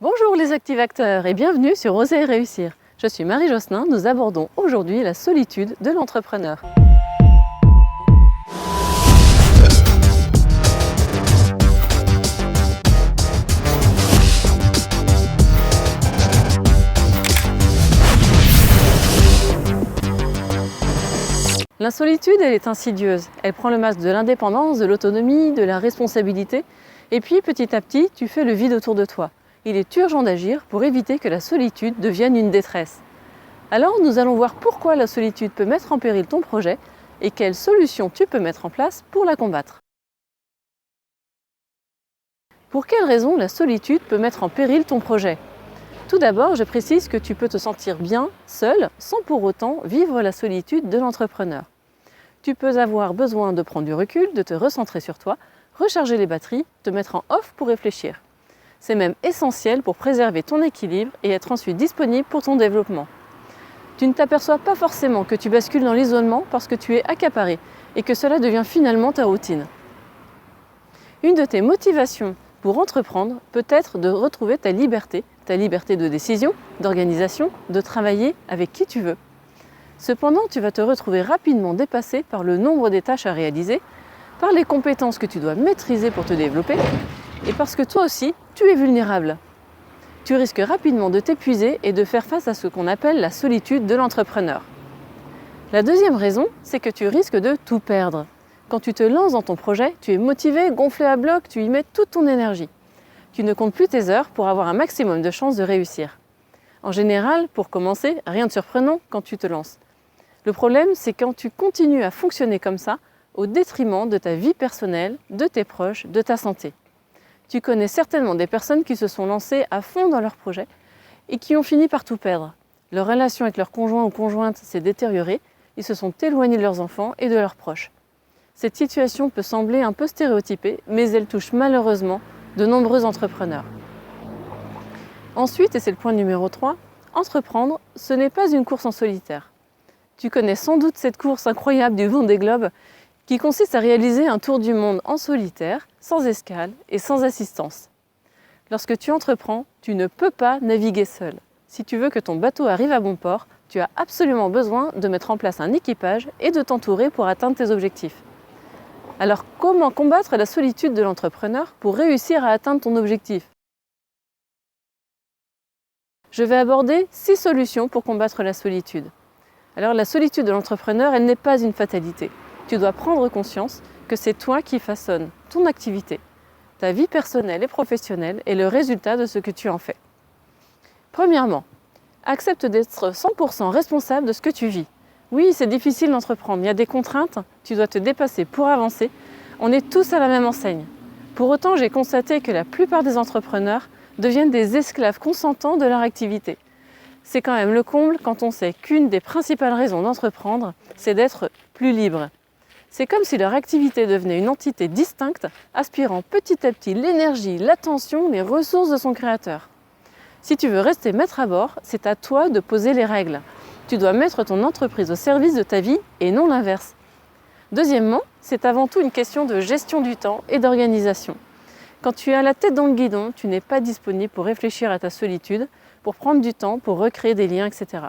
Bonjour les activateurs et bienvenue sur Oser et réussir. Je suis Marie Josselin, nous abordons aujourd'hui la solitude de l'entrepreneur. La solitude, elle est insidieuse. Elle prend le masque de l'indépendance, de l'autonomie, de la responsabilité. Et puis petit à petit, tu fais le vide autour de toi. Il est urgent d'agir pour éviter que la solitude devienne une détresse. Alors nous allons voir pourquoi la solitude peut mettre en péril ton projet et quelles solutions tu peux mettre en place pour la combattre. Pour quelles raisons la solitude peut mettre en péril ton projet ? Tout d'abord, je précise que tu peux te sentir bien seul sans pour autant vivre la solitude de l'entrepreneur. Tu peux avoir besoin de prendre du recul, de te recentrer sur toi, recharger les batteries, te mettre en off pour réfléchir. C'est même essentiel pour préserver ton équilibre et être ensuite disponible pour ton développement. Tu ne t'aperçois pas forcément que tu bascules dans l'isolement parce que tu es accaparé et que cela devient finalement ta routine. Une de tes motivations pour entreprendre peut être de retrouver ta liberté de décision, d'organisation, de travailler avec qui tu veux. Cependant, tu vas te retrouver rapidement dépassé par le nombre des tâches à réaliser, par les compétences que tu dois maîtriser pour te développer, et parce que toi aussi, tu es vulnérable. Tu risques rapidement de t'épuiser et de faire face à ce qu'on appelle la solitude de l'entrepreneur. La deuxième raison, c'est que tu risques de tout perdre. Quand tu te lances dans ton projet, tu es motivé, gonflé à bloc, tu y mets toute ton énergie. Tu ne comptes plus tes heures pour avoir un maximum de chances de réussir. En général, pour commencer, rien de surprenant quand tu te lances. Le problème, c'est quand tu continues à fonctionner comme ça, au détriment de ta vie personnelle, de tes proches, de ta santé. Tu connais certainement des personnes qui se sont lancées à fond dans leur projet et qui ont fini par tout perdre. Leur relation avec leur conjoint ou conjointe s'est détériorée, ils se sont éloignés de leurs enfants et de leurs proches. Cette situation peut sembler un peu stéréotypée, mais elle touche malheureusement de nombreux entrepreneurs. Ensuite, et c'est le point numéro 3, entreprendre, ce n'est pas une course en solitaire. Tu connais sans doute cette course incroyable du Vendée Globe qui consiste à réaliser un tour du monde en solitaire, sans escale et sans assistance. Lorsque tu entreprends, tu ne peux pas naviguer seul. Si tu veux que ton bateau arrive à bon port, tu as absolument besoin de mettre en place un équipage et de t'entourer pour atteindre tes objectifs. Alors, comment combattre la solitude de l'entrepreneur pour réussir à atteindre ton objectif ? Je vais aborder 6 solutions pour combattre la solitude. Alors, la solitude de l'entrepreneur, elle n'est pas une fatalité. Tu dois prendre conscience que c'est toi qui façonnes ton activité, ta vie personnelle et professionnelle et le résultat de ce que tu en fais. Premièrement, accepte d'être 100% responsable de ce que tu vis. Oui, c'est difficile d'entreprendre, il y a des contraintes, tu dois te dépasser pour avancer. On est tous à la même enseigne. Pour autant, j'ai constaté que la plupart des entrepreneurs deviennent des esclaves consentants de leur activité. C'est quand même le comble quand on sait qu'une des principales raisons d'entreprendre, c'est d'être plus libre. C'est comme si leur activité devenait une entité distincte, aspirant petit à petit l'énergie, l'attention, les ressources de son créateur. Si tu veux rester maître à bord, c'est à toi de poser les règles. Tu dois mettre ton entreprise au service de ta vie et non l'inverse. Deuxièmement, c'est avant tout une question de gestion du temps et d'organisation. Quand tu as la tête dans le guidon, tu n'es pas disponible pour réfléchir à ta solitude, pour prendre du temps, pour recréer des liens, etc.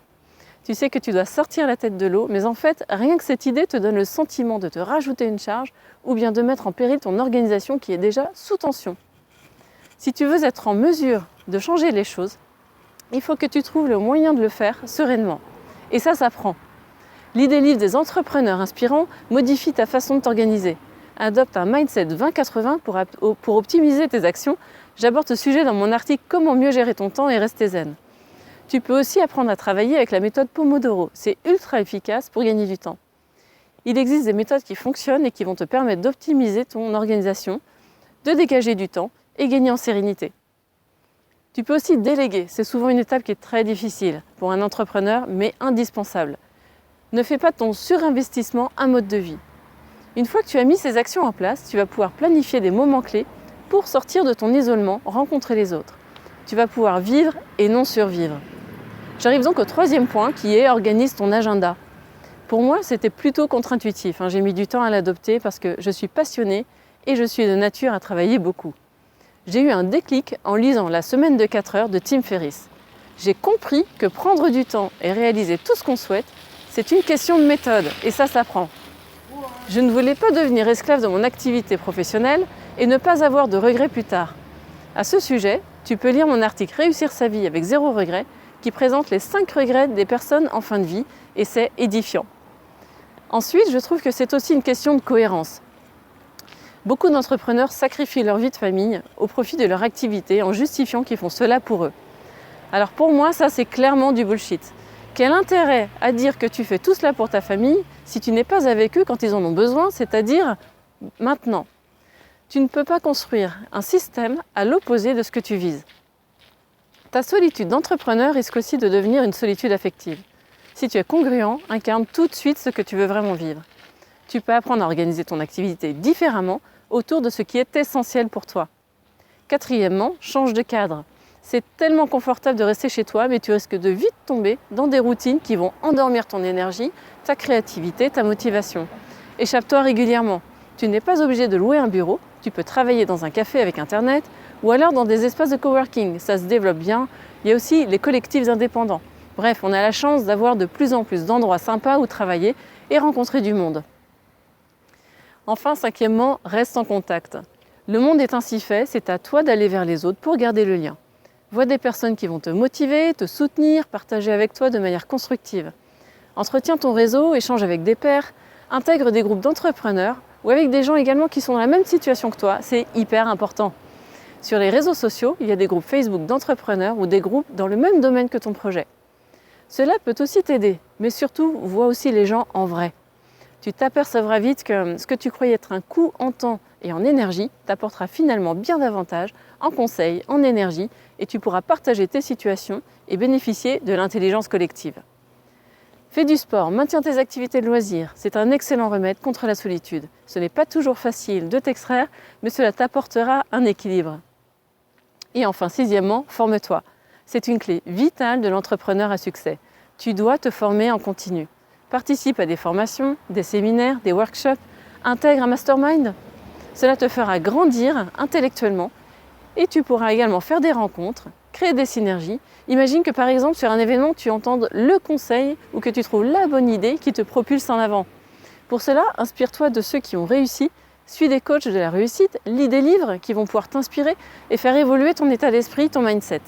Tu sais que tu dois sortir la tête de l'eau, mais en fait, rien que cette idée te donne le sentiment de te rajouter une charge ou bien de mettre en péril ton organisation qui est déjà sous tension. Si tu veux être en mesure de changer les choses, il faut que tu trouves le moyen de le faire sereinement. Et ça s'apprend. L'idée livre des entrepreneurs inspirants modifie ta façon de t'organiser. Adopte un mindset 20-80 pour optimiser tes actions. J'aborde ce sujet dans mon article « Comment mieux gérer ton temps et rester zen ». Tu peux aussi apprendre à travailler avec la méthode Pomodoro. C'est ultra efficace pour gagner du temps. Il existe des méthodes qui fonctionnent et qui vont te permettre d'optimiser ton organisation, de dégager du temps et gagner en sérénité. Tu peux aussi déléguer. C'est souvent une étape qui est très difficile pour un entrepreneur, mais indispensable. Ne fais pas de ton surinvestissement un mode de vie. Une fois que tu as mis ces actions en place, tu vas pouvoir planifier des moments clés pour sortir de ton isolement, rencontrer les autres. Tu vas pouvoir vivre et non survivre. J'arrive donc au 3e point qui est organise ton agenda. Pour moi, c'était plutôt contre-intuitif. J'ai mis du temps à l'adopter parce que je suis passionnée et je suis de nature à travailler beaucoup. J'ai eu un déclic en lisant La semaine de 4 heures de Tim Ferriss. J'ai compris que prendre du temps et réaliser tout ce qu'on souhaite, c'est une question de méthode et ça s'apprend. Je ne voulais pas devenir esclave de mon activité professionnelle et ne pas avoir de regrets plus tard. À ce sujet, tu peux lire mon article Réussir sa vie avec 0 regret qui présente les 5 regrets des personnes en fin de vie et c'est édifiant. Ensuite, je trouve que c'est aussi une question de cohérence. Beaucoup d'entrepreneurs sacrifient leur vie de famille au profit de leur activité en justifiant qu'ils font cela pour eux. Alors pour moi, ça c'est clairement du bullshit. Quel intérêt à dire que tu fais tout cela pour ta famille si tu n'es pas avec eux quand ils en ont besoin, c'est-à-dire maintenant. Tu ne peux pas construire un système à l'opposé de ce que tu vises. Ta solitude d'entrepreneur risque aussi de devenir une solitude affective. Si tu es congruent, incarne tout de suite ce que tu veux vraiment vivre. Tu peux apprendre à organiser ton activité différemment autour de ce qui est essentiel pour toi. Quatrièmement, change de cadre. C'est tellement confortable de rester chez toi, mais tu risques de vite tomber dans des routines qui vont endormir ton énergie, ta créativité, ta motivation. Échappe-toi régulièrement. Tu n'es pas obligé de louer un bureau, tu peux travailler dans un café avec Internet ou alors dans des espaces de coworking, ça se développe bien. Il y a aussi les collectifs indépendants. Bref, on a la chance d'avoir de plus en plus d'endroits sympas où travailler et rencontrer du monde. Enfin, cinquièmement, reste en contact. Le monde est ainsi fait, c'est à toi d'aller vers les autres pour garder le lien. Vois des personnes qui vont te motiver, te soutenir, partager avec toi de manière constructive. Entretiens ton réseau, échange avec des pairs, intègre des groupes d'entrepreneurs ou avec des gens également qui sont dans la même situation que toi, c'est hyper important. Sur les réseaux sociaux, il y a des groupes Facebook d'entrepreneurs ou des groupes dans le même domaine que ton projet. Cela peut aussi t'aider, mais surtout, vois aussi les gens en vrai. Tu t'apercevras vite que ce que tu croyais être un coût en temps et en énergie t'apportera finalement bien davantage en conseils, en énergie, et tu pourras partager tes situations et bénéficier de l'intelligence collective. Fais du sport, maintiens tes activités de loisirs, c'est un excellent remède contre la solitude. Ce n'est pas toujours facile de t'extraire, mais cela t'apportera un équilibre. Et enfin, sixièmement, forme-toi. C'est une clé vitale de l'entrepreneur à succès. Tu dois te former en continu. Participe à des formations, des séminaires, des workshops, intègre un mastermind. Cela te fera grandir intellectuellement et tu pourras également faire des rencontres, créer des synergies. Imagine que par exemple sur un événement, tu entendes le conseil ou que tu trouves la bonne idée qui te propulse en avant. Pour cela, inspire-toi de ceux qui ont réussi, suis des coachs de la réussite, lis des livres qui vont pouvoir t'inspirer et faire évoluer ton état d'esprit, ton mindset.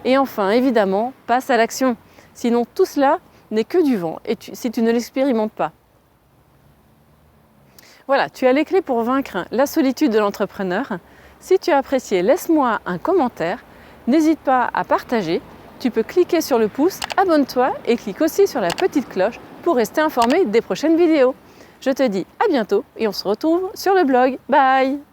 Et enfin, évidemment, passe à l'action. Sinon, tout cela n'est que du vent et si tu ne l'expérimentes pas. Voilà, tu as les clés pour vaincre la solitude de l'entrepreneur. Si tu as apprécié, laisse-moi un commentaire. N'hésite pas à partager. Tu peux cliquer sur le pouce, abonne-toi et clique aussi sur la petite cloche pour rester informé des prochaines vidéos. Je te dis à bientôt et on se retrouve sur le blog. Bye!